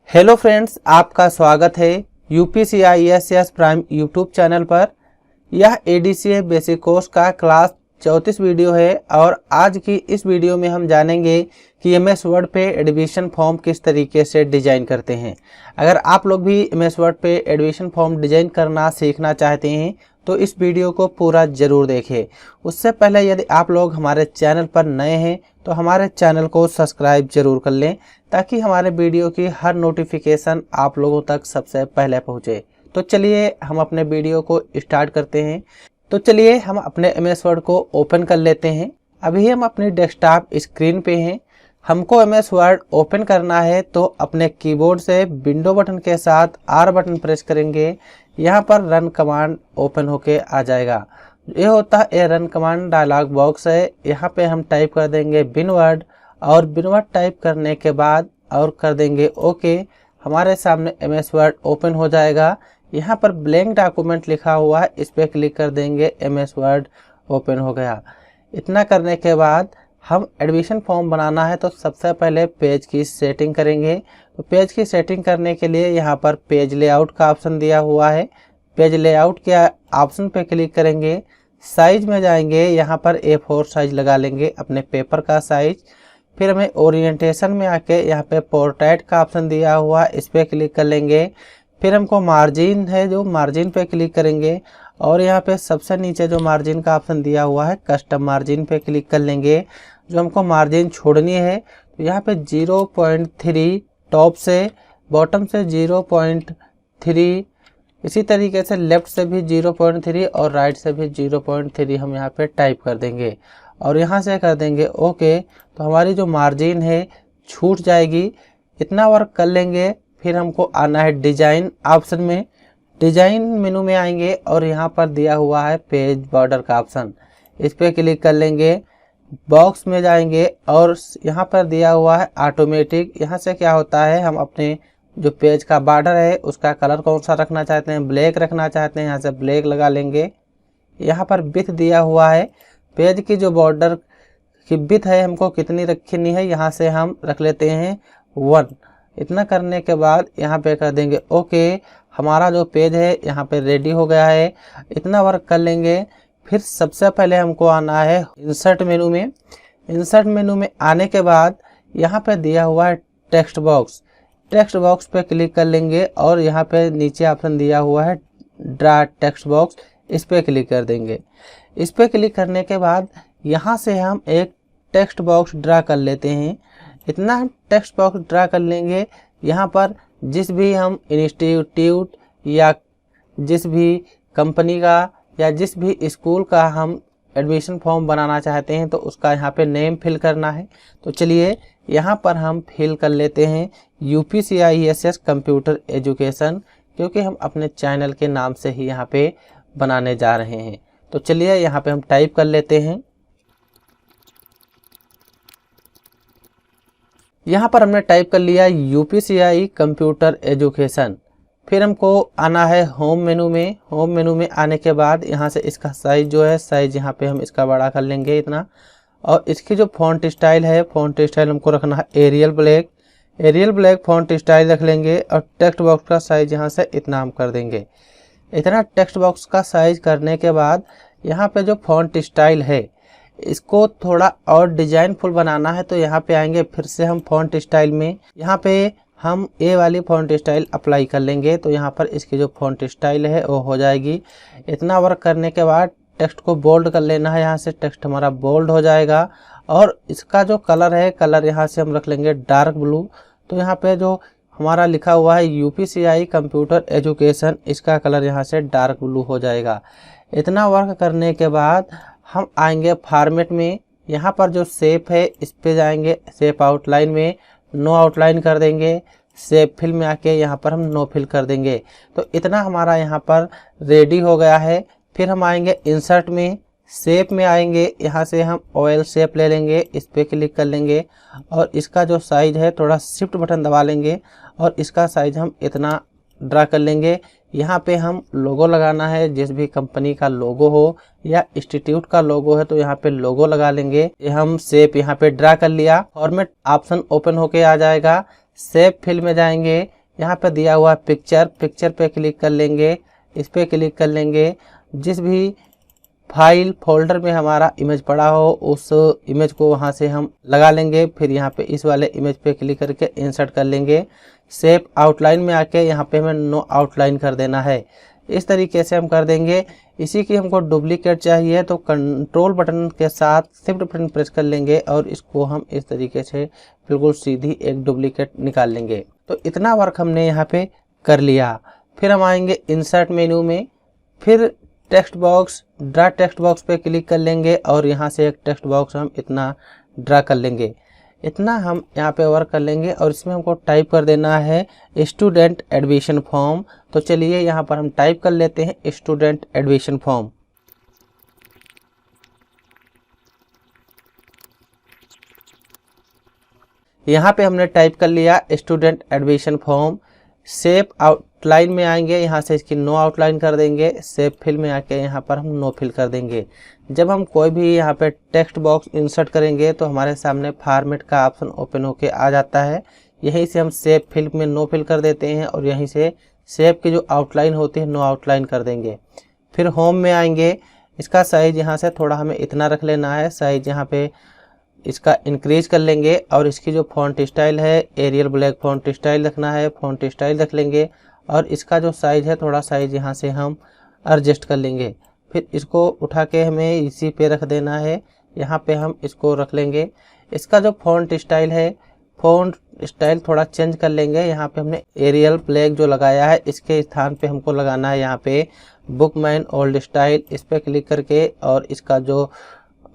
Hello friends, आपका स्वागत है UPCISS प्राइम यूट्यूब चैनल पर। यह ADCA बेसिक कोर्स का क्लास 34 वीडियो है और आज की इस वीडियो में हम जानेंगे कि MS वर्ड पे एडमिशन फॉर्म किस तरीके से डिज़ाइन करते हैं। अगर आप लोग भी MS वर्ड पे एडमिशन फॉर्म डिज़ाइन करना सीखना चाहते हैं तो इस वीडियो को पूरा ज़रूर देखें। उससे पहले यदि आप लोग हमारे चैनल पर नए हैं तो हमारे चैनल को सब्सक्राइब जरूर कर लें ताकि हमारे वीडियो की हर नोटिफिकेशन आप लोगों तक सबसे पहले पहुंचे। तो चलिए हम अपने वीडियो को स्टार्ट करते हैं। तो चलिए हम अपने MS वर्ड को ओपन कर लेते हैं। अभी हम अपनी डेस्कटॉप स्क्रीन पे हैं। हमको MS वर्ड ओपन करना है तो अपने कीबोर्ड से विंडो बटन के साथ R बटन प्रेस करेंगे। यहाँ पर रन कमांड ओपन होके आ जाएगा। ये होता है रन कमांड डायलॉग बॉक्स है। यहाँ पे हम टाइप कर देंगे बिनवर्ड और बिनवर्ड टाइप करने के बाद और कर देंगे ओके। हमारे सामने MS वर्ड ओपन हो जाएगा। यहाँ पर ब्लैंक डॉक्यूमेंट लिखा हुआ है, इस पर क्लिक कर देंगे। MS वर्ड ओपन हो गया। इतना करने के बाद हम एडमिशन फॉर्म बनाना है तो सबसे पहले पेज की सेटिंग करेंगे। तो पेज की सेटिंग करने के लिए यहाँ पर पेज लेआउट का ऑप्शन दिया हुआ है। पेज लेआउट के ऑप्शन पे क्लिक करेंगे। साइज में जाएंगे, यहाँ पर A4 साइज लगा लेंगे अपने पेपर का साइज। फिर हमें ओरिएंटेशन में आके यहाँ पे पोर्ट्रेट का ऑप्शन दिया हुआ है, इस पर क्लिक कर लेंगे। फिर हमको मार्जिन है, जो मार्जिन पे क्लिक करेंगे और यहाँ पे सबसे नीचे जो मार्जिन का ऑप्शन दिया हुआ है कस्टम मार्जिन पे क्लिक कर लेंगे। जो हमको मार्जिन छोड़नी है तो यहाँ पे 0.3 टॉप से बॉटम से 0.3, इसी तरीके से लेफ्ट से भी 0.3 और राइट से भी 0.3 हम यहाँ पे टाइप कर देंगे और यहाँ से कर देंगे ओके। तो हमारी जो मार्जिन है छूट जाएगी। इतना वर्क कर लेंगे। फिर हमको आना है डिजाइन ऑप्शन में। डिजाइन मेनू में आएंगे और यहाँ पर दिया हुआ है पेज बॉर्डर का ऑप्शन, इस पर क्लिक कर लेंगे। बॉक्स में जाएंगे और यहाँ पर दिया हुआ है ऑटोमेटिक। यहाँ से क्या होता है, हम अपने जो पेज का बॉर्डर है उसका कलर कौन सा रखना चाहते हैं, ब्लैक रखना चाहते हैं, यहाँ से ब्लैक लगा लेंगे। यहाँ पर विड्थ दिया हुआ है, पेज की जो बॉर्डर की विड्थ है हमको कितनी रखनी है, यहाँ से हम रख लेते हैं 1। इतना करने के बाद यहाँ पे कर देंगे ओके। हमारा जो पेज है यहाँ पे रेडी हो गया है। इतना वर्क कर लेंगे। फिर सबसे पहले हमको आना है इंसर्ट मेनू में। इंसर्ट मेनू में आने के बाद यहाँ पे दिया हुआ है टेक्स्ट बॉक्स। टेक्स्ट बॉक्स पे क्लिक कर लेंगे और यहाँ पे नीचे ऑप्शन दिया हुआ है ड्रा टेक्स्ट बॉक्स, इस पे क्लिक कर देंगे। इस पे क्लिक करने के बाद यहाँ से हम एक टेक्स्ट बॉक्स ड्रा कर लेते हैं। इतना हम टेक्स्ट बॉक्स ड्रा कर लेंगे। यहाँ पर जिस भी हम इंस्टीट्यूट या जिस भी कंपनी का या जिस भी स्कूल का हम एडमिशन फॉर्म बनाना चाहते हैं तो उसका यहाँ पे नेम फिल करना है। तो चलिए यहाँ पर हम फिल कर लेते हैं UPCISS कंप्यूटर एजुकेशन, क्योंकि हम अपने चैनल के नाम से ही यहाँ पे बनाने जा रहे हैं। तो चलिए यहाँ पे हम टाइप कर लेते हैं। यहाँ पर हमने टाइप कर लिया UPCI कंप्यूटर एजुकेशन। फिर हमको आना है होम मेनू में। होम मेनू में आने के बाद यहाँ से इसका साइज जो है, साइज यहाँ पे हम इसका बड़ा कर लेंगे इतना। और इसकी जो फॉन्ट स्टाइल है, फॉन्ट स्टाइल हमको रखना है Arial black. Arial black font style रख लेंगे और टेक्स्ट बॉक्स का साइज यहाँ से इतना हम कर देंगे। इतना टेक्स्ट बॉक्स का साइज करने के बाद यहाँ पे जो फॉन्ट स्टाइल है इसको थोड़ा और डिजाइनफुल बनाना है तो यहाँ पे आएंगे। फिर से हम फॉन्ट स्टाइल में यहाँ पे हम ए वाली फॉन्ट स्टाइल अप्लाई कर लेंगे तो यहाँ पर इसकी जो फॉन्ट स्टाइल है वो हो जाएगी। इतना वर्क करने के बाद टेक्स्ट को बोल्ड कर लेना है। यहाँ से टेक्स्ट हमारा बोल्ड हो जाएगा और इसका जो कलर है, कलर यहाँ से हम रख लेंगे डार्क ब्लू। तो यहाँ पे जो हमारा लिखा हुआ है UPCI कंप्यूटर एजुकेशन, इसका कलर यहाँ से डार्क ब्लू हो जाएगा। इतना वर्क करने के बाद हम आएंगे फॉर्मेट में। यहाँ पर जो शेप है इस पे जाएंगे, शेप आउटलाइन में नो आउटलाइन कर देंगे। शेप फिल में आके यहाँ पर हम नो फिल कर देंगे। तो इतना हमारा यहाँ पर रेडी हो गया है। फिर हम आएंगे इंसर्ट में, शेप में आएंगे। यहाँ से हम ऑयल शेप ले लेंगे, इस पे क्लिक कर लेंगे और इसका जो साइज है थोड़ा शिफ्ट बटन दबा लेंगे और इसका साइज हम इतना ड्रा कर लेंगे। यहाँ पे हम लोगो लगाना है, जिस भी कंपनी का लोगो हो या इंस्टीट्यूट का लोगो है तो यहाँ पे लोगो लगा लेंगे। ये हम शेप यहाँ पे ड्रा कर लिया। फॉर्मेट ऑप्शन ओपन होके आ जाएगा। शेप फिल में जाएंगे, यहाँ पे दिया हुआ पिक्चर पे क्लिक कर लेंगे, इस पे क्लिक कर लेंगे। जिस भी फाइल फोल्डर में हमारा इमेज पड़ा हो उस इमेज को वहाँ से हम लगा लेंगे। फिर यहाँ पे इस वाले इमेज पे क्लिक करके इंसर्ट कर लेंगे। शेप आउटलाइन में आके यहाँ पे हमें नो आउटलाइन कर देना है। इस तरीके से हम कर देंगे। इसी की हमको डुप्लीकेट चाहिए तो कंट्रोल बटन के साथ शिफ्ट बटन प्रेस कर लेंगे और इसको हम इस तरीके से बिल्कुल सीधी एक डुप्लीकेट निकाल लेंगे। तो इतना वर्क हमने यहाँ पे कर लिया। फिर हम आएंगे इंसर्ट मेन्यू में, फिर text box draw text box पे क्लिक कर लेंगे और यहाँ से एक टेक्स्ट बॉक्स हम इतना ड्रा कर लेंगे। इतना हम यहाँ पे वर्क कर लेंगे और इसमें हमको टाइप कर देना है स्टूडेंट एडमिशन फॉर्म। तो चलिए यहाँ पर हम टाइप कर लेते हैं स्टूडेंट एडमिशन फॉर्म। यहाँ पे हमने टाइप कर लिया student admission form. Shape outline में आएंगे, यहाँ से इसकी नो आउटलाइन कर देंगे। शेप फिल में आके यहाँ पर हम नो फिल कर देंगे। जब हम कोई भी यहाँ पे टेक्स्ट बॉक्स इंसर्ट करेंगे तो हमारे सामने फॉर्मेट का ऑप्शन ओपन होके आ जाता है। यहीं से हम शेप फिल में नो फिल कर देते हैं और यहीं से शेप की जो आउटलाइन होती है नो आउटलाइन कर देंगे। फिर होम में आएंगे, इसका साइज यहाँ से थोड़ा हमें इतना रख लेना है। साइज यहाँ पे इसका इंक्रीज कर लेंगे और इसकी जो फॉन्ट स्टाइल है एरियल ब्लैक फॉन्ट स्टाइल रखना है, फॉन्ट स्टाइल रख लेंगे। और इसका जो साइज है थोड़ा साइज यहाँ से हम एडजस्ट कर लेंगे। फिर इसको उठा के हमें इसी पे रख देना है, यहाँ पे हम इसको रख लेंगे। इसका जो फॉन्ट स्टाइल है फॉन्ट स्टाइल थोड़ा चेंज कर लेंगे। यहाँ पे हमने एरियल ब्लैक जो लगाया है इसके स्थान पे हमको लगाना है यहाँ पे बुकमैन ओल्ड स्टाइल। इस पे क्लिक करके और इसका जो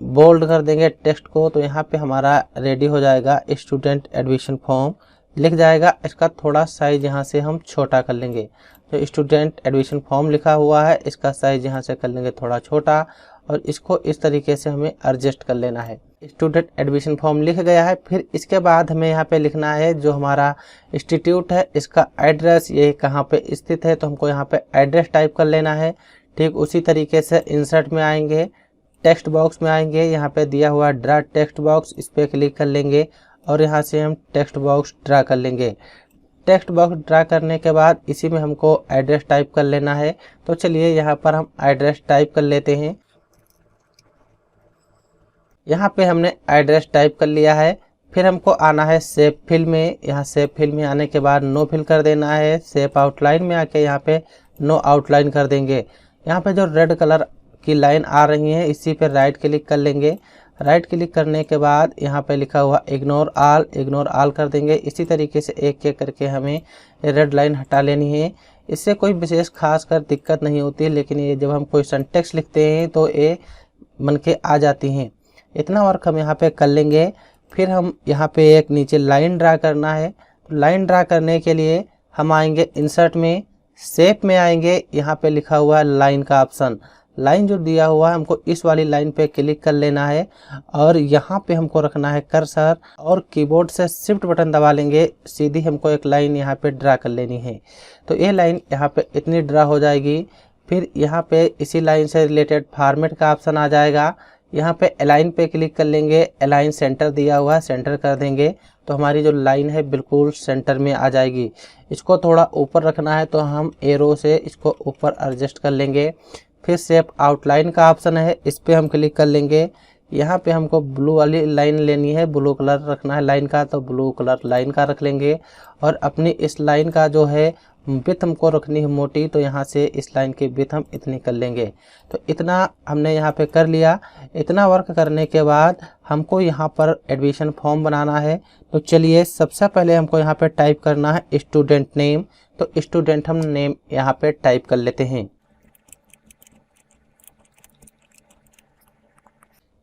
बोल्ड कर देंगे टेक्स्ट को, तो यहाँ पे हमारा रेडी हो जाएगा स्टूडेंट एडमिशन फॉर्म लिख जाएगा। इसका थोड़ा साइज यहाँ से हम छोटा कर लेंगे। तो स्टूडेंट एडमिशन फॉर्म लिखा हुआ है, इसका साइज यहाँ से कर लेंगे थोड़ा छोटा और इसको इस तरीके से हमें एडजस्ट कर लेना है। स्टूडेंट एडमिशन फॉर्म लिख गया है। फिर इसके बाद हमें यहाँ पे लिखना है जो हमारा इंस्टीट्यूट है इसका एड्रेस, ये कहाँ पे स्थित है। तो हमको यहाँ पे एड्रेस टाइप कर लेना है। ठीक उसी तरीके से इंसर्ट में आएंगे, टेक्स्ट बॉक्स में आएंगे, यहाँ पे दिया हुआ ड्रा टेक्स्ट बॉक्स, इस पे क्लिक कर लेंगे और यहाँ से हम टेक्स्ट बॉक्स ड्रा कर लेंगे। टेक्स्ट बॉक्स ड्रा करने के बाद इसी में हमको एड्रेस टाइप कर लेना है। तो चलिए यहाँ पर हम एड्रेस टाइप कर लेते हैं। यहाँ पे हमने एड्रेस टाइप कर लिया है। फिर हमको आना है शेप फिल में। यहाँ शेप फिल में आने के बाद नो फिल कर देना है। शेप आउटलाइन में आके यहाँ पे नो आउटलाइन कर देंगे। यहाँ पे जो रेड कलर की लाइन आ रही है इसी पे राइट क्लिक कर लेंगे। राइट क्लिक करने के बाद यहाँ पे लिखा हुआ इग्नोर ऑल कर देंगे। इसी तरीके से एक एक करके हमें रेड लाइन हटा लेनी है। इससे कोई विशेष खास कर दिक्कत नहीं होती, लेकिन ये जब हम कोई सिंटैक्स लिखते हैं तो ये बन के आ जाती हैं। इतना वर्क हम यहाँ पे कर लेंगे। फिर हम यहाँ पे एक नीचे लाइन ड्रा करना है। तो लाइन ड्रा करने के लिए हम आएंगे इंसर्ट में, शेप में आएंगे, यहाँ पे लिखा हुआ है लाइन का ऑप्शन। लाइन जो दिया हुआ है हमको इस वाली लाइन पे क्लिक कर लेना है और यहाँ पे हमको रखना है कर्सर और कीबोर्ड से शिफ्ट बटन दबा लेंगे। सीधी हमको एक लाइन यहाँ पे ड्रा कर लेनी है। तो ये लाइन यहाँ पे इतनी ड्रा हो जाएगी। फिर यहाँ पे इसी लाइन से रिलेटेड फॉर्मेट का ऑप्शन आ जाएगा। यहाँ पे अलाइन पे क्लिक कर लेंगे। अलाइन सेंटर दिया हुआ है, सेंटर कर देंगे तो हमारी जो लाइन है बिल्कुल सेंटर में आ जाएगी। इसको थोड़ा ऊपर रखना है तो हम एरो से इसको ऊपर एडजस्ट कर लेंगे। फिर शेप आउटलाइन का ऑप्शन है, इस पे हम क्लिक कर लेंगे। यहाँ पे हमको ब्लू वाली लाइन लेनी है, ब्लू कलर रखना है लाइन का, तो ब्लू कलर लाइन का रख लेंगे। और अपनी इस लाइन का जो है विड्थ हमको रखनी है मोटी, तो यहाँ से इस लाइन की विड्थ हम इतनी कर लेंगे। तो इतना हमने यहाँ पे कर लिया। इतना वर्क करने के बाद हमको यहाँ पर एडमिशन फॉर्म बनाना है। तो चलिए सबसे पहले हमको यहाँ पे टाइप करना है स्टूडेंट नेम। तो स्टूडेंट हम नेम यहाँ पे टाइप कर लेते हैं।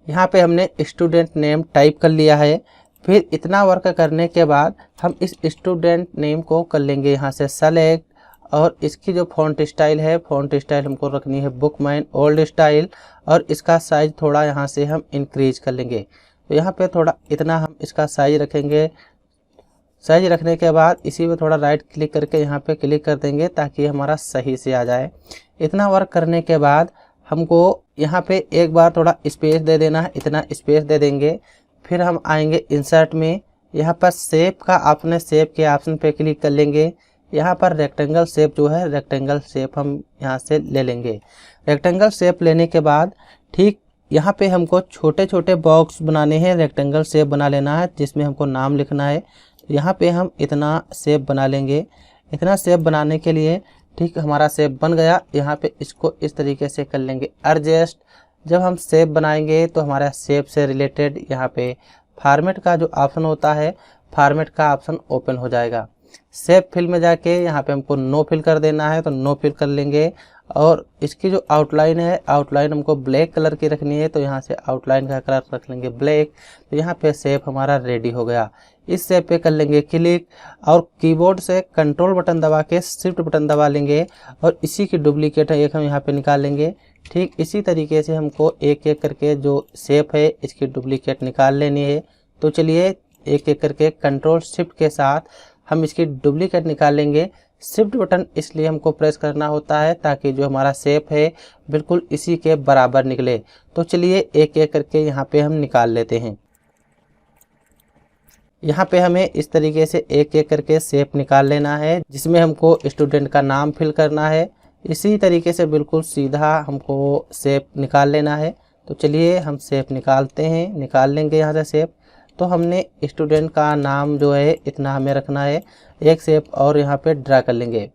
यहाँ पे हमने स्टूडेंट नेम टाइप कर लिया है। फिर इतना वर्क करने के बाद हम इस स्टूडेंट नेम को कर लेंगे यहाँ से सेलेक्ट, और इसकी जो फॉन्ट स्टाइल है, फॉन्ट स्टाइल हमको रखनी है बुकमैन ओल्ड स्टाइल, और इसका साइज थोड़ा यहाँ से हम इंक्रीज कर लेंगे। तो यहाँ पे थोड़ा इतना हम इसका साइज रखेंगे। साइज रखने के बाद इसी में थोड़ा राइट क्लिक करके यहाँ पे क्लिक कर देंगे ताकि हमारा सही से आ जाए। इतना वर्क करने के बाद हमको यहाँ पे एक बार थोड़ा स्पेस दे देना है, इतना स्पेस दे देंगे। फिर हम आएंगे इंसर्ट में, यहाँ पर शेप का ऑप्शन है, शेप के ऑप्शन पे क्लिक कर लेंगे। यहाँ पर रेक्टेंगल शेप जो है, रेक्टेंगल शेप हम यहाँ से ले लेंगे। रेक्टेंगल शेप लेने के बाद ठीक यहाँ पे हमको छोटे छोटे बॉक्स बनाने हैं, रेक्टेंगल शेप बना लेना है जिसमें हमको नाम लिखना है। यहाँ पे हम इतना शेप बना लेंगे। इतना शेप बनाने के लिए ठीक हमारा शेप बन गया। यहाँ पे इसको इस तरीके से कर लेंगे एडजस्ट। जब हम शेप बनाएंगे तो हमारा शेप से रिलेटेड यहाँ पे फॉर्मेट का जो ऑप्शन होता है, फॉर्मेट का ऑप्शन ओपन हो जाएगा। शेप फिल में जाके यहाँ पे हमको नो फिल कर देना है, तो नो फिल कर लेंगे। और इसकी जो आउटलाइन है, आउटलाइन हमको ब्लैक कलर की रखनी है, तो यहाँ से आउटलाइन का कलर रख लेंगे ब्लैक। तो यहाँ पे शेप हमारा रेडी हो गया। इस शेप पे कर लेंगे क्लिक और कीबोर्ड से कंट्रोल बटन दबा के शिफ्ट बटन दबा लेंगे और इसी की डुप्लीकेट एक हम यहाँ पे निकाल लेंगे। ठीक इसी तरीके से हमको एक एक करके जो शेप है इसकी डुप्लीकेट निकाल लेनी है। तो चलिए एक एक करके कंट्रोल शिफ्ट के साथ हम इसकी डुप्लीकेट निकाल लेंगे। शिफ्ट बटन इसलिए हमको प्रेस करना होता है ताकि जो हमारा शेप है बिल्कुल इसी के बराबर निकले। तो चलिए एक एक करके यहाँ पे हम निकाल लेते हैं। यहाँ पे हमें इस तरीके से एक एक करके शेप निकाल लेना है जिसमें हमको स्टूडेंट का नाम फिल करना है। इसी तरीके से बिल्कुल सीधा हमको शेप निकाल लेना है। तो चलिए हम शेप निकालते हैं, निकाल लेंगे यहाँ से शेप। तो हमने स्टूडेंट का नाम जो है इतना हमें रखना है। एक शेप और यहाँ पे ड्रा कर लेंगे।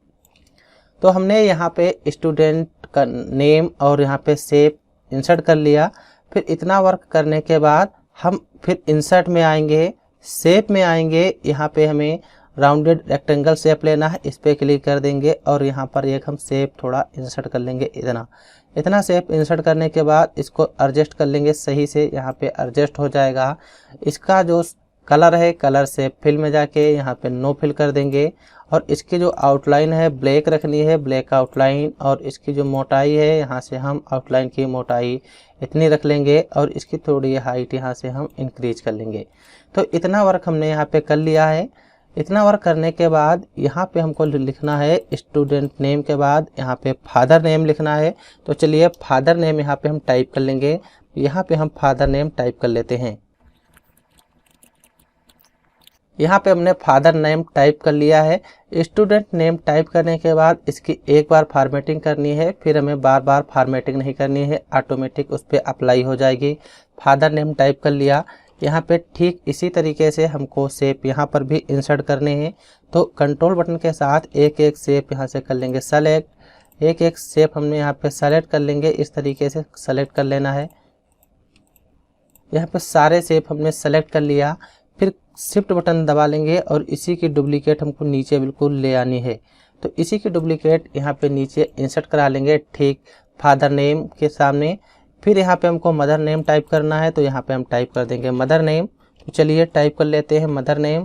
तो हमने यहाँ पे स्टूडेंट का नेम और यहाँ पे शेप इंसर्ट कर लिया। फिर इतना वर्क करने के बाद हम फिर इंसर्ट में आएंगे, शेप में आएंगे। यहाँ पे हमें राउंडेड रेक्टेंगल शेप लेना है, इस पर क्लिक कर देंगे और यहाँ पर एक हम शेप थोड़ा इंसर्ट कर लेंगे। इतना शेप इंसर्ट करने के बाद इसको एडजस्ट कर लेंगे सही से। यहाँ पे एडजस्ट हो जाएगा। इसका जो कलर है, कलर शेप फिल में जाके यहाँ पे नो फिल कर देंगे और इसकी जो आउटलाइन है ब्लैक रखनी है, ब्लैक आउटलाइन। और इसकी जो मोटाई है यहाँ से हम आउटलाइन की मोटाई इतनी रख लेंगे और इसकी थोड़ी हाइट यहाँ से हम इंक्रीज कर लेंगे। तो इतना वर्क हमने यहाँ पे कर लिया है। इतना वर्क करने के बाद यहाँ पे हमको लिखना है स्टूडेंट नेम के बाद यहाँ पे फादर नेम लिखना है। तो चलिए फादर नेम यहाँ पे हम टाइप कर लेंगे। यहाँ पे हम फादर नेम टाइप कर लेते हैं। यहाँ पे हमने फादर नेम टाइप कर लिया है। स्टूडेंट नेम टाइप करने के बाद इसकी एक बार फॉर्मेटिंग करनी है, फिर हमें बार बार फॉर्मेटिंग नहीं करनी है, ऑटोमेटिक उस पर अप्लाई हो जाएगी। फादर नेम टाइप कर लिया। यहाँ पे ठीक इसी तरीके से हमको शेप यहाँ पर भी इंसर्ट करने हैं। तो कंट्रोल बटन के साथ एक एक शेप यहाँ से कर लेंगे सेलेक्ट। एक एक शेप हमने यहाँ पे सेलेक्ट कर लेंगे, इस तरीके से सेलेक्ट कर लेना है। यहाँ पे सारे शेप हमने सेलेक्ट कर लिया। फिर शिफ्ट बटन दबा लेंगे और इसी की डुप्लीकेट हमको नीचे बिल्कुल ले आनी है। तो इसी की डुप्लीकेट यहाँ पे नीचे इंसर्ट करा लेंगे ठीक फादर नेम के सामने। फिर यहाँ पे हमको मदर नेम टाइप करना है, तो यहाँ पे हम टाइप कर देंगे मदर नेम। तो चलिए टाइप कर लेते हैं मदर नेम।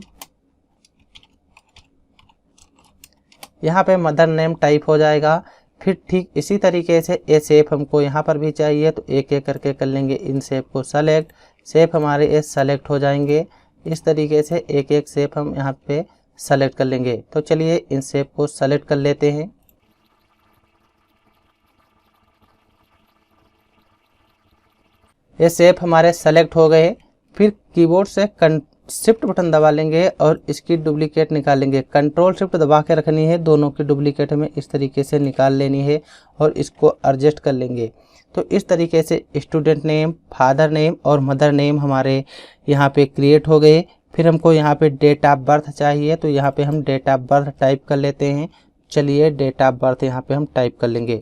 यहाँ पे मदर नेम टाइप हो जाएगा। फिर ठीक इसी तरीके से ये शेप हमको यहाँ पर भी चाहिए, तो एक एक करके कर लेंगे इन शेप को सेलेक्ट। शेप हमारे ये सेलेक्ट हो जाएंगे। इस तरीके से एक एक शेप हम यहाँ पे सेलेक्ट कर लेंगे। तो चलिए इन शेप को सेलेक्ट कर लेते हैं। ये शेप हमारे सेलेक्ट हो गए। फिर कीबोर्ड से शिफ्ट बटन दबा लेंगे और इसकी डुप्लीकेट निकाल लेंगे। कंट्रोल शिफ्ट दबा के रखनी है, दोनों की डुप्लीकेट हमें इस तरीके से निकाल लेनी है और इसको एडजस्ट कर लेंगे। तो इस तरीके से स्टूडेंट नेम, फादर नेम और मदर नेम हमारे यहाँ पे क्रिएट हो गए। फिर हमको यहाँ पे डेट ऑफ बर्थ चाहिए, तो यहाँ पे हम डेट ऑफ बर्थ टाइप कर लेते हैं। चलिए डेट ऑफ बर्थ यहाँ पे हम टाइप कर लेंगे।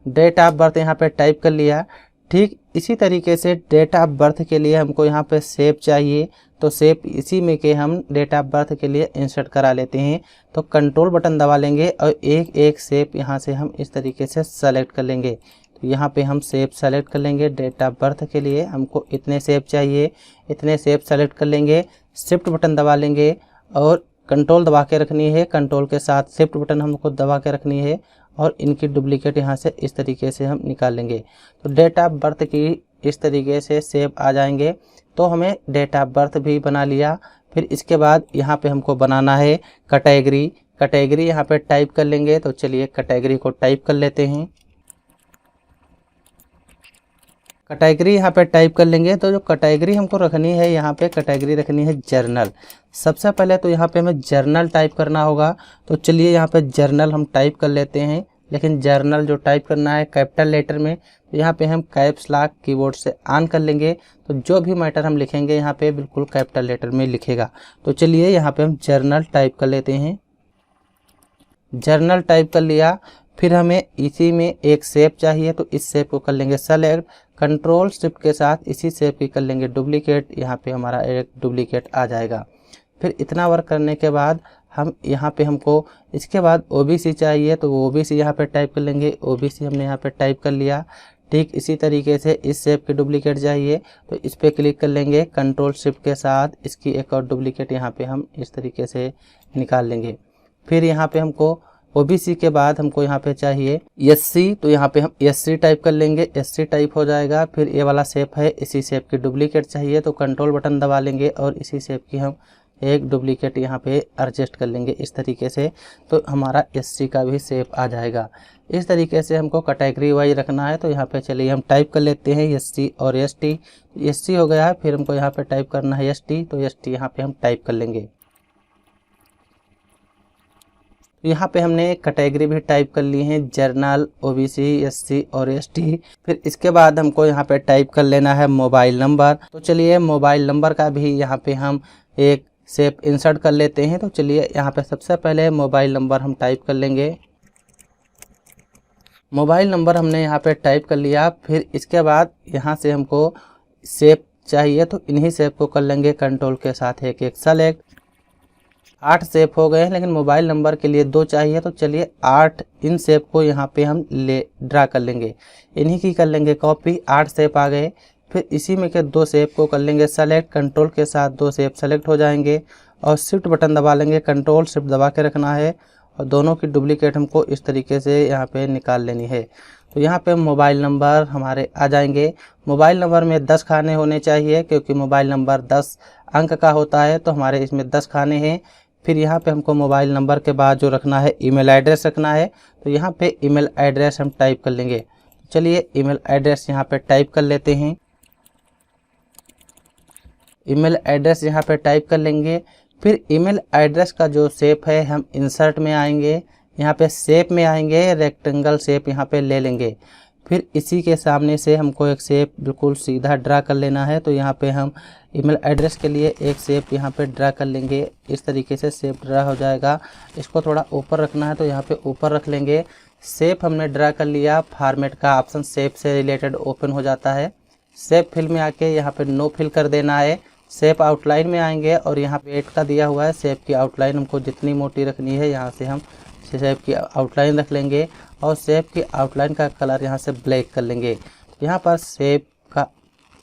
डेट ऑफ बर्थ यहाँ पे टाइप कर लिया। ठीक इसी तरीके से डेट ऑफ बर्थ के लिए हमको यहाँ पे शेप चाहिए, तो शेप इसी में के हम डेट ऑफ बर्थ के लिए इंसर्ट करा लेते हैं। तो कंट्रोल बटन दबा लेंगे और एक एक शेप यहाँ से हम इस तरीके से सेलेक्ट कर लेंगे। तो यहाँ पे हम शेप सेलेक्ट कर लेंगे। डेट ऑफ बर्थ के लिए हमको इतने शेप चाहिए, इतने शेप सेलेक्ट कर लेंगे। शिफ्ट बटन दबा लेंगे और कंट्रोल दबा के रखनी है। कंट्रोल के साथ शिफ्ट बटन हमको दबा के रखनी है और इनकी डुप्लीकेट यहाँ से इस तरीके से हम निकाल लेंगे। तो डेट ऑफ बर्थ की इस तरीके से शेप आ जाएंगे। तो हमें डेट ऑफ बर्थ भी बना लिया। फिर इसके बाद यहाँ पे हमको बनाना है कैटेगरी। कैटेगरी यहाँ पे टाइप कर लेंगे। तो चलिए कैटेगरी को टाइप कर लेते हैं। कैटेगरी यहाँ पे टाइप कर लेंगे। तो जो कैटेगरी हमको रखनी है, यहाँ पे कैटेगरी रखनी है जर्नल। सबसे पहले तो यहाँ पे हमें जर्नल टाइप करना होगा। तो चलिए यहाँ पे जर्नल हम टाइप कर लेते हैं, लेकिन जर्नल जो टाइप करना है कैपिटल लेटर में। तो यहाँ पे हम कैप्स लॉक कीबोर्ड से ऑन कर लेंगे, तो जो भी मैटर हम लिखेंगे यहाँ पे बिल्कुल कैपिटल लेटर में लिखेगा। तो चलिए यहाँ पे हम जर्नल टाइप कर लेते हैं। जर्नल टाइप कर लिया, फिर हमें इसी में एक शेप चाहिए, तो इस शेप को कर लेंगे सेलेक्ट। कंट्रोल शिफ्ट के साथ इसी शेप की कर लेंगे डुप्लीकेट। यहाँ पे हमारा एक डुप्लीकेट आ जाएगा। फिर इतना वर्क करने के बाद हम यहाँ पे हमको इसके बाद ओबीसी चाहिए, तो ओबीसी यहाँ पे टाइप कर लेंगे। ओबीसी हमने यहाँ पे टाइप कर लिया। ठीक इसी तरीके से इस शेप की डुप्लीकेट चाहिए, तो इस पर क्लिक कर लेंगे। कंट्रोल शिफ्ट के साथ इसकी एक और डुप्लीकेट यहाँ पे हम इस तरीके से निकाल लेंगे। फिर यहाँ पे हमको ओबीसी के बाद हमको यहाँ पे चाहिए एससी, तो यहाँ पे हम एससी टाइप कर लेंगे। एससी टाइप हो जाएगा। फिर ये वाला शेप है, इसी शेप की डुप्लीकेट चाहिए, तो कंट्रोल बटन दबा लेंगे और इसी शेप की हम एक डुप्लीकेट यहाँ पे एडजस्ट कर लेंगे इस तरीके से। तो हमारा एससी का भी शेप आ जाएगा। इस तरीके से हमको कैटेगरी वाइज रखना है। तो यहाँ पे चलिए हम टाइप कर लेते हैं एससी और एसटी। एससी हो गया है, फिर हमको यहाँ पे टाइप करना है एसटी, तो एसटी यहाँ पे हम टाइप कर लेंगे। यहाँ पे हमने कैटेगरी भी टाइप कर ली है, जर्नल, ओबीसी, एससी और एसटी। फिर इसके बाद हमको यहाँ पे टाइप कर लेना है मोबाइल नंबर। तो चलिए मोबाइल नंबर का भी यहाँ पे हम एक शेप इंसर्ट कर लेते हैं। तो चलिए यहाँ पे सबसे पहले मोबाइल नंबर हम टाइप कर लेंगे। मोबाइल नंबर हमने यहाँ पे टाइप कर लिया। फिर इसके बाद यहाँ से हमको शेप चाहिए, तो इन्हीं शेप को कर लेंगे कंट्रोल के साथ एक एक सेलेक्ट। 8 शेप हो गए हैं, लेकिन मोबाइल नंबर के लिए 2 चाहिए। तो चलिए 8 इन शेप को यहाँ पे हम ड्रा कर लेंगे। इन्हीं की कर लेंगे कॉपी। 8 शेप आ गए। फिर इसी में के 2 शेप को कर लेंगे सेलेक्ट। कंट्रोल के साथ 2 शेप सेलेक्ट हो जाएंगे और शिफ्ट बटन दबा लेंगे। कंट्रोल शिफ्ट दबा के रखना है और दोनों की डुप्लीकेट हमको इस तरीके से यहाँ पे निकाल लेनी है। तो यहाँ पे मोबाइल नंबर हमारे आ जाएंगे। मोबाइल नंबर में 10 खाने होने चाहिए, क्योंकि मोबाइल नंबर 10 अंक का होता है, तो हमारे इसमें 10 खाने हैं। फिर यहाँ पे हमको मोबाइल नंबर के बाद जो रखना है ईमेल एड्रेस रखना है। तो यहाँ पे ईमेल एड्रेस हम टाइप कर लेंगे। तो चलिए ईमेल एड्रेस यहाँ पे टाइप कर लेते हैं। ईमेल एड्रेस यहाँ पे टाइप कर लेंगे। फिर ईमेल एड्रेस का जो शेप है हम इंसर्ट में आएंगे, यहाँ पे शेप में आएंगे, रेक्टेंगल शेप यहाँ पे ले लेंगे। फिर इसी के सामने से हमको एक शेप बिल्कुल सीधा ड्रा कर लेना है। तो यहाँ पे हम ईमेल एड्रेस के लिए एक शेप यहाँ पे ड्रा कर लेंगे। इस तरीके से शेप ड्रा हो जाएगा। इसको थोड़ा ऊपर रखना है, तो यहाँ पे ऊपर रख लेंगे। शेप हमने ड्रा कर लिया। फॉर्मेट का ऑप्शन शेप से रिलेटेड ओपन हो जाता है। शेप फिल में आके यहाँ पे नो फिल कर देना है। शेप आउटलाइन में आएंगे और यहाँ पे 8 का दिया हुआ है। शेप की आउटलाइन हमको जितनी मोटी रखनी है, यहाँ से हम शेप की आउटलाइन रख लेंगे और शेप की आउटलाइन का कलर यहाँ से ब्लैक कर लेंगे। यहाँ पर शेप का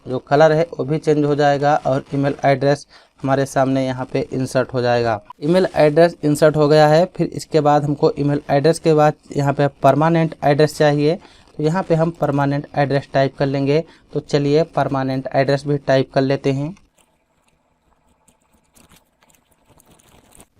जो कलर है वो भी चेंज हो जाएगा और ईमेल एड्रेस हमारे सामने यहाँ पे इंसर्ट हो जाएगा। ईमेल एड्रेस इंसर्ट हो गया है। फिर इसके बाद हमको ईमेल एड्रेस के बाद यहाँ पे परमानेंट एड्रेस चाहिए। तो यहाँ पे हम परमानेंट एड्रेस टाइप कर लेंगे। तो चलिए परमानेंट एड्रेस भी टाइप कर लेते हैं।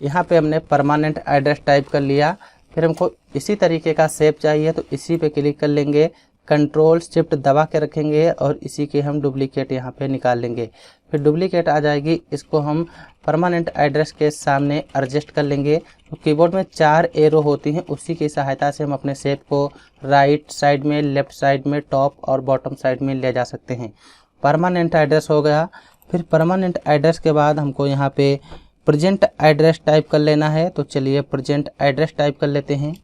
यहाँ पे हमने परमानेंट एड्रेस टाइप कर लिया। फिर हमको इसी तरीके का शेप चाहिए, तो इसी पे क्लिक कर लेंगे। कंट्रोल शिफ्ट दबा के रखेंगे और इसी के हम डुप्लीकेट यहाँ पे निकाल लेंगे। फिर डुप्लीकेट आ जाएगी, इसको हम परमानेंट एड्रेस के सामने एडजस्ट कर लेंगे। तो कीबोर्ड में 4 एरो होती हैं, उसी की सहायता से हम अपने शेप को राइट साइड में, लेफ्ट साइड में, टॉप और बॉटम साइड में ले जा सकते हैं। परमानेंट एड्रेस हो गया। फिर परमानेंट एड्रेस के बाद हमको यहाँ पे प्रेजेंट एड्रेस टाइप कर लेना है। तो चलिए प्रेजेंट एड्रेस टाइप कर लेते हैं।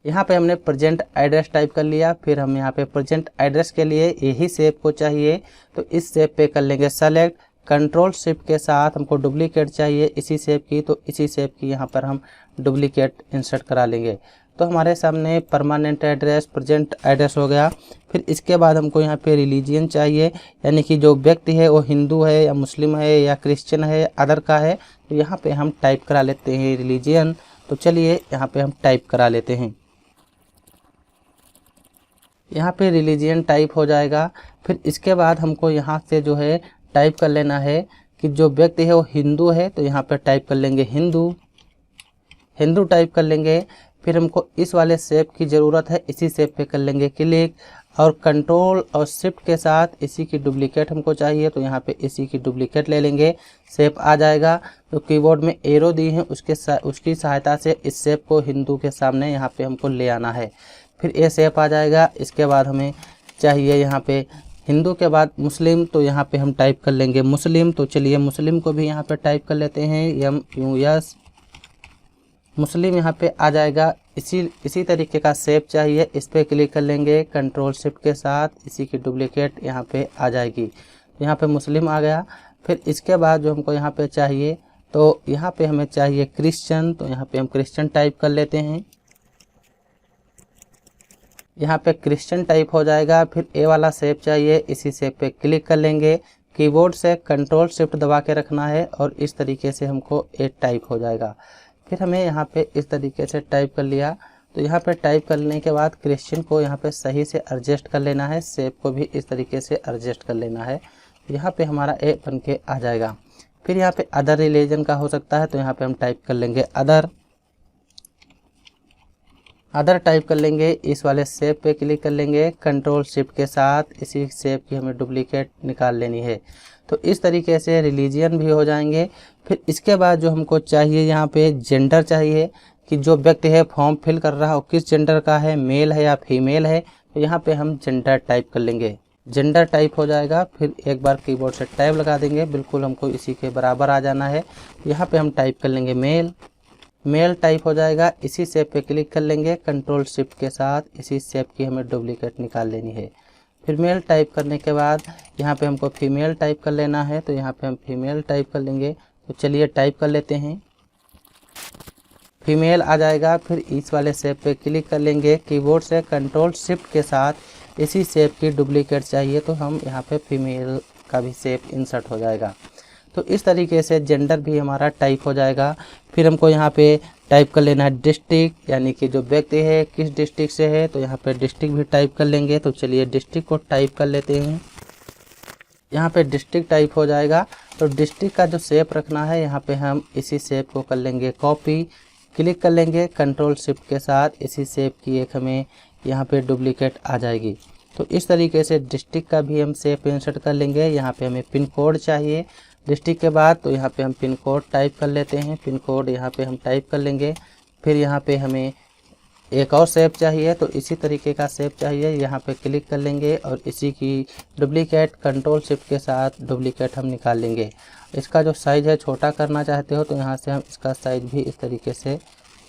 यहाँ पे हमने प्रेजेंट एड्रेस टाइप कर लिया। फिर हम यहाँ पे प्रेजेंट एड्रेस के लिए यही शेप को चाहिए, तो इस शेप पे कर लेंगे सेलेक्ट। कंट्रोल शिफ्ट के साथ हमको डुप्लीकेट चाहिए इसी शेप की, तो इसी शेप की यहाँ पर हम डुप्लीकेट इंसर्ट करा लेंगे। तो हमारे सामने परमानेंट एड्रेस, प्रेजेंट एड्रेस हो गया। फिर इसके बाद हमको यहाँ पे रिलीजियन चाहिए, यानी कि जो व्यक्ति है वो हिंदू है या मुस्लिम है या क्रिश्चियन है, अदर का है। तो यहाँ पे हम टाइप करा लेते हैं रिलीजियन। तो चलिए यहाँ पे हम टाइप करा लेते हैं। यहाँ पे रिलीजियन टाइप हो जाएगा। फिर इसके बाद हमको यहाँ से जो है टाइप कर लेना है कि जो व्यक्ति है वो हिंदू है, तो यहाँ पे टाइप कर लेंगे हिंदू। हिंदू टाइप कर लेंगे। फिर हमको इस वाले शेप की ज़रूरत है, इसी शेप पे कर लेंगे क्लिक, और कंट्रोल और शिफ्ट के साथ इसी की डुप्लीकेट हमको चाहिए, तो यहाँ पे इसी की डुप्लीकेट ले लेंगे, शेप आ जाएगा। तो कीबोर्ड में एरो दी है, उसकी सहायता से इस शेप को हिंदू के सामने यहाँ पे हमको ले आना है। फिर ये शेप आ जाएगा। इसके बाद हमें चाहिए यहाँ पे हिंदू के बाद मुस्लिम, तो यहाँ पे हम टाइप कर लेंगे मुस्लिम। तो चलिए मुस्लिम को भी यहाँ पे टाइप कर लेते हैं, MUS मुस्लिम यहाँ पे आ जाएगा। इसी तरीके का शेप चाहिए, इस पर क्लिक कर लेंगे, कंट्रोल शिफ्ट के साथ इसी की डुप्लीकेट यहाँ पे आ जाएगी। यहाँ पे मुस्लिम आ गया। फिर इसके बाद जो हमको यहाँ पे चाहिए, तो यहाँ पे हमें चाहिए क्रिश्चियन, तो यहाँ पे हम क्रिश्चियन टाइप कर लेते हैं। यहाँ पे क्रिश्चियन टाइप हो जाएगा। फिर ए वाला शेप चाहिए, इसी शेप पे क्लिक कर लेंगे, कीबोर्ड से कंट्रोल शिफ्ट दबा के रखना है और इस तरीके से हमको ए टाइप हो जाएगा। फिर हमें यहाँ पे इस तरीके से टाइप कर लिया। तो यहाँ पे टाइप करने के बाद क्रिश्चियन को यहाँ पे सही से एडजस्ट कर लेना है, शेप को भी इस तरीके से एडजस्ट कर लेना है। यहाँ पे हमारा ए बन के आ जाएगा। फिर यहाँ पे अदर रिलीजन का हो सकता है, तो यहाँ पे हम टाइप कर लेंगे अदर टाइप कर लेंगे। इस वाले शेप पे क्लिक कर लेंगे, कंट्रोल शिफ्ट के साथ इसी शेप की हमें डुप्लीकेट निकाल लेनी है। तो इस तरीके से रिलीजियन भी हो जाएंगे। फिर इसके बाद जो हमको चाहिए, यहाँ पे जेंडर चाहिए कि जो व्यक्ति है फॉर्म फिल कर रहा है वो किस जेंडर का है, मेल है या फीमेल है। तो यहाँ पे हम जेंडर टाइप कर लेंगे, जेंडर टाइप हो जाएगा। फिर एक बार कीबोर्ड से टैब लगा देंगे, बिल्कुल हमको इसी के बराबर आ जाना है। यहाँ पे हम टाइप कर लेंगे मेल टाइप हो जाएगा। इसी शेप पे क्लिक कर लेंगे, कंट्रोल शिफ्ट के साथ इसी शेप की हमें डुप्लीकेट निकाल लेनी है। फिर मेल टाइप करने के बाद यहाँ पे हमको फीमेल टाइप कर लेना है, तो यहाँ पे हम फीमेल टाइप कर लेंगे। तो चलिए टाइप कर लेते हैं, फीमेल आ जाएगा। फिर इस वाले शेप पे क्लिक कर लेंगे, कीबोर्ड से कंट्रोल शिफ्ट के साथ इसी शेप की डुप्लीकेट चाहिए, तो हम यहाँ पे फीमेल का भी शेप इंसर्ट हो जाएगा। तो इस तरीके से जेंडर भी हमारा टाइप हो जाएगा। फिर हमको यहाँ पे टाइप कर लेना है डिस्ट्रिक्ट, यानी कि जो व्यक्ति है किस डिस्ट्रिक्ट से है, तो यहाँ पे डिस्ट्रिक्ट भी टाइप कर लेंगे। तो चलिए डिस्ट्रिक्ट को टाइप कर लेते हैं, यहाँ पे डिस्ट्रिक्ट टाइप हो जाएगा। तो डिस्ट्रिक्ट का जो शेप रखना है, यहाँ पे हम इसी शेप को कर लेंगे कॉपी, क्लिक कर लेंगे, कंट्रोल शिफ्ट के साथ इसी शेप की एक हमें यहाँ पे डुप्लीकेट आ जाएगी। तो इस तरीके से डिस्ट्रिक्ट का भी हम शेप इंसर्ट कर लेंगे। यहाँ पे हमें पिन कोड चाहिए डिस्ट्रिक्ट के बाद, तो यहाँ पे हम पिन कोड टाइप कर लेते हैं, पिन कोड यहाँ पे हम टाइप कर लेंगे। फिर यहाँ पे हमें एक और शेप चाहिए, तो इसी तरीके का शेप चाहिए, यहाँ पे क्लिक कर लेंगे और इसी की डुप्लीकेट कंट्रोल शिफ्ट के साथ डुप्लीकेट हम निकाल लेंगे। इसका जो साइज़ है छोटा करना चाहते हो, तो यहाँ से हम इसका साइज़ भी इस तरीके से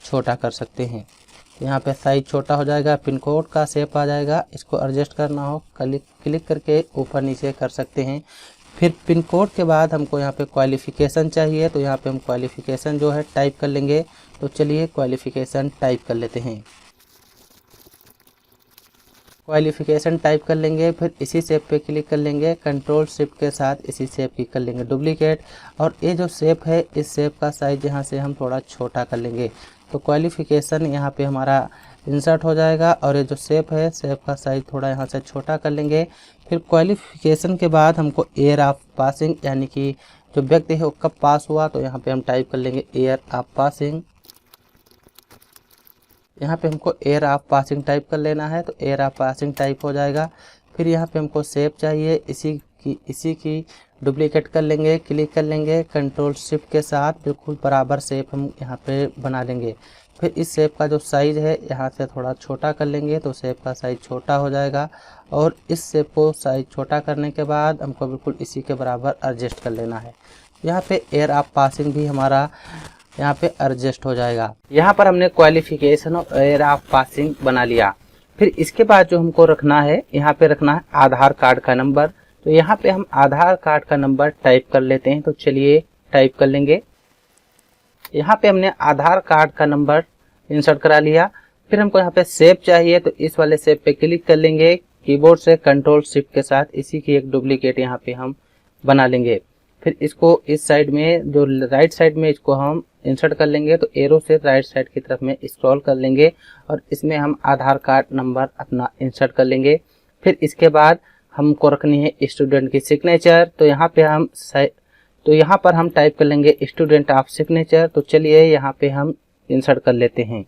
छोटा कर सकते हैं। यहाँ पे साइज छोटा हो जाएगा, पिन कोड का शेप आ जाएगा। इसको एडजस्ट करना हो क्लिक करके ऊपर नीचे कर सकते हैं। फिर पिन कोड के बाद हमको यहाँ पे क्वालिफ़िकेशन चाहिए, तो यहाँ पे हम क्वालिफ़िकेशन जो है टाइप कर लेंगे। तो चलिए क्वालिफ़िकेशन टाइप कर लेते हैं, क्वालिफ़िकेशन टाइप कर लेंगे। फिर इसी शेप पे क्लिक कर लेंगे, कंट्रोल शिफ्ट के साथ इसी शेप की कर लेंगे डुप्लीकेट, और ये जो शेप है इस शेप का साइज यहाँ से हम थोड़ा छोटा कर लेंगे। तो क्वालिफ़िकेशन यहाँ पे हमारा इंसर्ट हो जाएगा, और ये जो शेप है शेप का साइज थोड़ा यहाँ से छोटा कर लेंगे। फिर क्वालिफ़िकेशन के बाद हमको ईयर ऑफ पासिंग, यानी कि जो व्यक्ति है वो कब पास हुआ, तो यहाँ पे हम टाइप कर लेंगे ईयर ऑफ पासिंग। यहाँ पे हमको ईयर ऑफ पासिंग टाइप कर लेना है, तो ईयर ऑफ पासिंग टाइप हो जाएगा। फिर यहाँ पे हमको शेप चाहिए, इसी की डुप्लीकेट कर लेंगे, क्लिक कर लेंगे, कंट्रोल शिफ्ट के साथ बिल्कुल बराबर शेप हम यहाँ पे बना लेंगे। फिर इस शेप का जो साइज़ है यहाँ से थोड़ा छोटा कर लेंगे, तो शेप का साइज़ छोटा हो जाएगा। और इस शेप को साइज़ छोटा करने के बाद हमको बिल्कुल इसी के बराबर एडजस्ट कर लेना है। यहाँ पे ईयर ऑफ पासिंग भी हमारा यहाँ पे एडजस्ट हो जाएगा। यहाँ पर हमने क्वालिफ़िकेशन और ईयर ऑफ पासिंग बना लिया। फिर इसके बाद जो हमको रखना है, यहाँ पे रखना है आधार कार्ड का नंबर। तो यहाँ पे हम आधार कार्ड का नंबर टाइप कर लेते हैं। तो चलिए टाइप कर लेंगे, यहाँ पे हमने आधार कार्ड का नंबर इंसर्ट करा लिया। फिर हमको यहाँ पे शेप चाहिए, तो इस वाले शेप पे क्लिक कर लेंगे, कीबोर्ड से कंट्रोल शिफ्ट के साथ इसी की एक डुप्लीकेट यहाँ पे हम बना लेंगे। फिर इसको इस साइड में, जो राइट साइड में, इसको हम इंसर्ट कर लेंगे। तो एरो से राइट साइड की तरफ में स्क्रॉल कर लेंगे और इसमें हम आधार कार्ड नंबर अपना इंसर्ट कर लेंगे। फिर इसके बाद हमको रखनी है स्टूडेंट की सिग्नेचर। तो यहाँ पर हम टाइप कर लेंगे स्टूडेंट ऑफ सिग्नेचर। तो चलिए यहाँ पे हम इंसर्ट कर लेते हैं।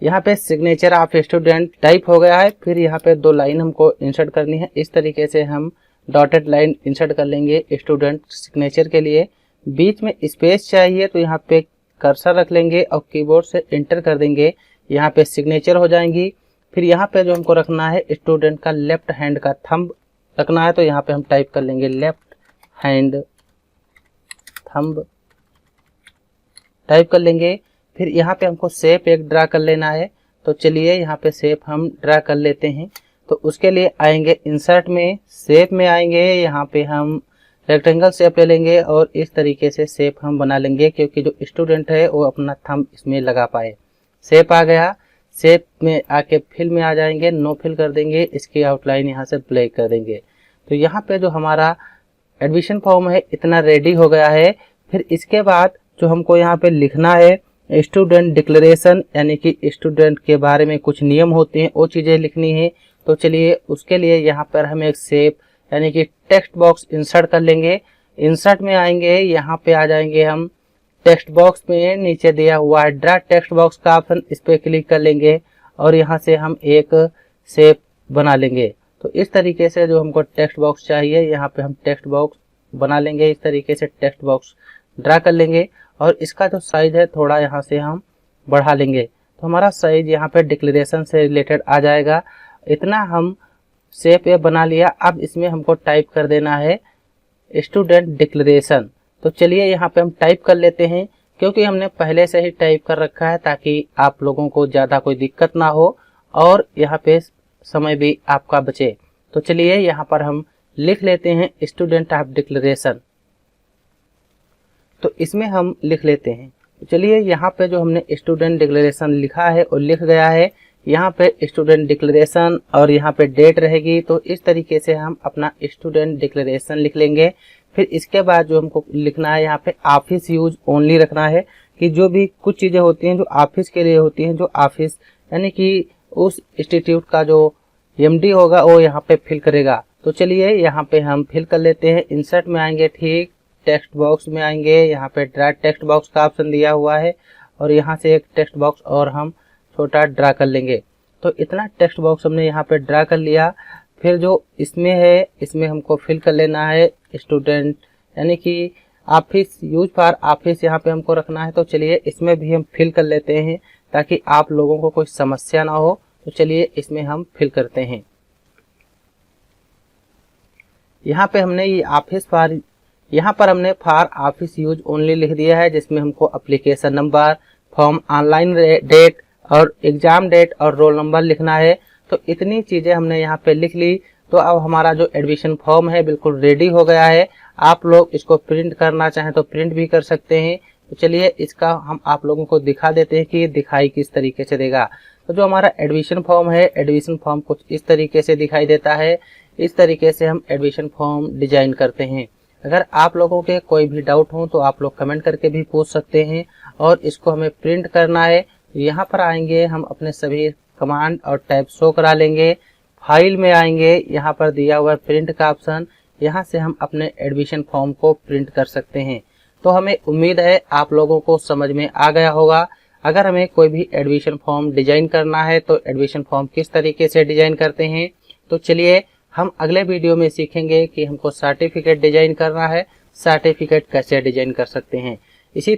यहाँ पे सिग्नेचर ऑफ स्टूडेंट टाइप हो गया है। फिर यहाँ पे 2 लाइन हमको इंसर्ट करनी है। इस तरीके से हम डॉटेड लाइन इंसर्ट कर लेंगे स्टूडेंट सिग्नेचर के लिए। बीच में स्पेस चाहिए तो यहाँ पे कर्सर रख लेंगे और कीबोर्ड से एंटर कर देंगे। यहाँ पे सिग्नेचर हो जाएंगी। फिर यहाँ पे जो हमको रखना है स्टूडेंट का लेफ्ट हैंड का थंब रखना है, तो यहाँ पे हम टाइप कर लेंगे लेफ्ट हैंड थंब टाइप कर लेंगे। फिर यहाँ पे हमको शेप एक ड्रा कर लेना है, तो चलिए यहाँ पे शेप हम ड्रा कर लेते हैं। तो उसके लिए आएंगे इंसर्ट में, शेप में आएंगे, यहाँ पे हम रेक्टेंगल शेप ले लेंगे और इस तरीके से शेप हम बना लेंगे, क्योंकि जो स्टूडेंट है वो अपना थंब इसमें लगा पाए। शेप आ गया। शेप में आके फिल में आ जाएंगे, नो फिल कर देंगे, इसकी आउटलाइन यहाँ से ब्लैक कर देंगे। तो यहाँ पे जो हमारा एडमिशन फॉर्म है इतना रेडी हो गया है। फिर इसके बाद जो हमको यहाँ पे लिखना है स्टूडेंट डिक्लेरेशन, यानी कि स्टूडेंट के बारे में कुछ नियम होते हैं वो चीज़ें लिखनी है। तो चलिए उसके लिए यहाँ पर हम एक शेप यानी कि टेक्स्ट बॉक्स इंसर्ट कर लेंगे। इंसर्ट में आएंगे, यहाँ पे आ जाएंगे हम टेक्स्ट बॉक्स में, नीचे दिया हुआ है ड्रा टेक्स्ट बॉक्स का ऑप्शन, इस पर क्लिक कर लेंगे और यहाँ से हम एक शेप बना लेंगे। तो इस तरीके से जो हमको टेक्स्ट बॉक्स चाहिए यहाँ पे हम टेक्स्ट बॉक्स बना लेंगे। इस तरीके से टेक्स्ट बॉक्स ड्रा कर लेंगे और इसका जो साइज है थोड़ा यहाँ से हम बढ़ा लेंगे, तो हमारा साइज यहाँ पे डिक्लेरेशन से रिलेटेड आ जाएगा। इतना हम शेप ये बना लिया। अब इसमें हमको टाइप कर देना है स्टूडेंट डिक्लेरेशन। तो चलिए यहाँ पे हम टाइप कर लेते हैं, क्योंकि हमने पहले से ही टाइप कर रखा है ताकि आप लोगों को ज़्यादा कोई दिक्कत ना हो और यहाँ पे समय भी आपका बचे। तो चलिए यहाँ पर हम लिख लेते हैं स्टूडेंट ऑफ डिक्लेरेशन। तो इसमें हम लिख लेते हैं। तो चलिए यहाँ पे जो हमने स्टूडेंट डिक्लेरेशन लिखा है और लिख गया है, यहाँ पे स्टूडेंट डिक्लेरेशन और यहाँ पे डेट रहेगी। तो इस तरीके से हम अपना स्टूडेंट डिक्लेरेशन लिख लेंगे। फिर इसके बाद जो हमको लिखना है यहाँ पे ऑफिस यूज ओनली रखना है, कि जो भी कुछ चीज़ें होती हैं जो ऑफिस के लिए होती हैं, जो ऑफिस यानी कि उस इंस्टीट्यूट का जो एमडी होगा वो यहाँ पे फिल करेगा। तो चलिए यहाँ पे हम फिल कर लेते हैं। इंसर्ट में आएंगे, ठीक टेक्स्ट बॉक्स में आएंगे, यहाँ पे ड्रा टेक्स्ट बॉक्स का ऑप्शन दिया हुआ है और यहाँ से एक टेक्स्ट बॉक्स और हम छोटा ड्रा कर लेंगे। तो इतना टेक्स्ट बॉक्स हमने यहाँ पे ड्रा कर लिया। फिर जो इसमें है इसमें हमको फिल कर लेना है स्टूडेंट यानी कि ऑफिस यूज फॉर ऑफिस यहाँ पे हमको रखना है। तो चलिए इसमें भी हम फिल कर लेते हैं ताकि आप लोगों को कोई समस्या ना हो। तो चलिए इसमें हम फिल करते हैं। यहाँ पे हमने ये ऑफिस फॉर, यहाँ पर हमने फॉर ऑफिस यूज ओनली लिख दिया है, जिसमें हमको application number, form online date और एग्जाम डेट और रोल नंबर लिखना है। तो इतनी चीज़ें हमने यहाँ पे लिख ली। तो अब हमारा जो एडमिशन फॉर्म है बिल्कुल रेडी हो गया है। आप लोग इसको प्रिंट करना चाहें तो प्रिंट भी कर सकते हैं। तो चलिए इसका हम आप लोगों को दिखा देते हैं कि ये दिखाई किस तरीके से देगा। तो जो हमारा एडमिशन फॉर्म है, एडमिशन फॉर्म कुछ इस तरीके से दिखाई देता है। इस तरीके से हम एडमिशन फॉर्म डिजाइन करते हैं। अगर आप लोगों के कोई भी डाउट हो तो आप लोग कमेंट करके भी पूछ सकते हैं। और इसको हमें प्रिंट करना है, यहाँ पर आएंगे, हम अपने सभी कमांड और टैब शो करा लेंगे। फाइल में आएंगे, यहाँ पर दिया हुआ है प्रिंट का ऑप्शन, यहाँ से हम अपने एडमिशन फॉर्म को प्रिंट कर सकते हैं। तो हमें उम्मीद है आप लोगों को समझ में आ गया होगा। अगर हमें कोई भी एडमिशन फॉर्म डिजाइन करना है तो एडमिशन फॉर्म किस तरीके से डिजाइन करते हैं। तो चलिए हम अगले वीडियो में सीखेंगे कि हमको सर्टिफिकेट डिजाइन करना है, सर्टिफिकेट कैसे डिजाइन कर सकते हैं। इसी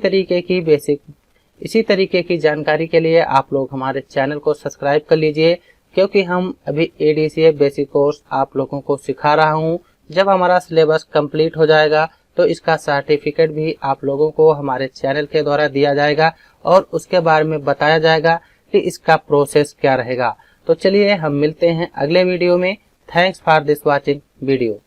तरीके की जानकारी के लिए आप लोग हमारे चैनल को सब्सक्राइब कर लीजिए, क्योंकि हम अभी एडीसीए बेसिक कोर्स आप लोगों को सिखा रहा हूं। जब हमारा सिलेबस कंप्लीट हो जाएगा तो इसका सर्टिफिकेट भी आप लोगों को हमारे चैनल के द्वारा दिया जाएगा और उसके बारे में बताया जाएगा कि इसका प्रोसेस क्या रहेगा। तो चलिए हम मिलते हैं अगले वीडियो में। Thanks for this watching video.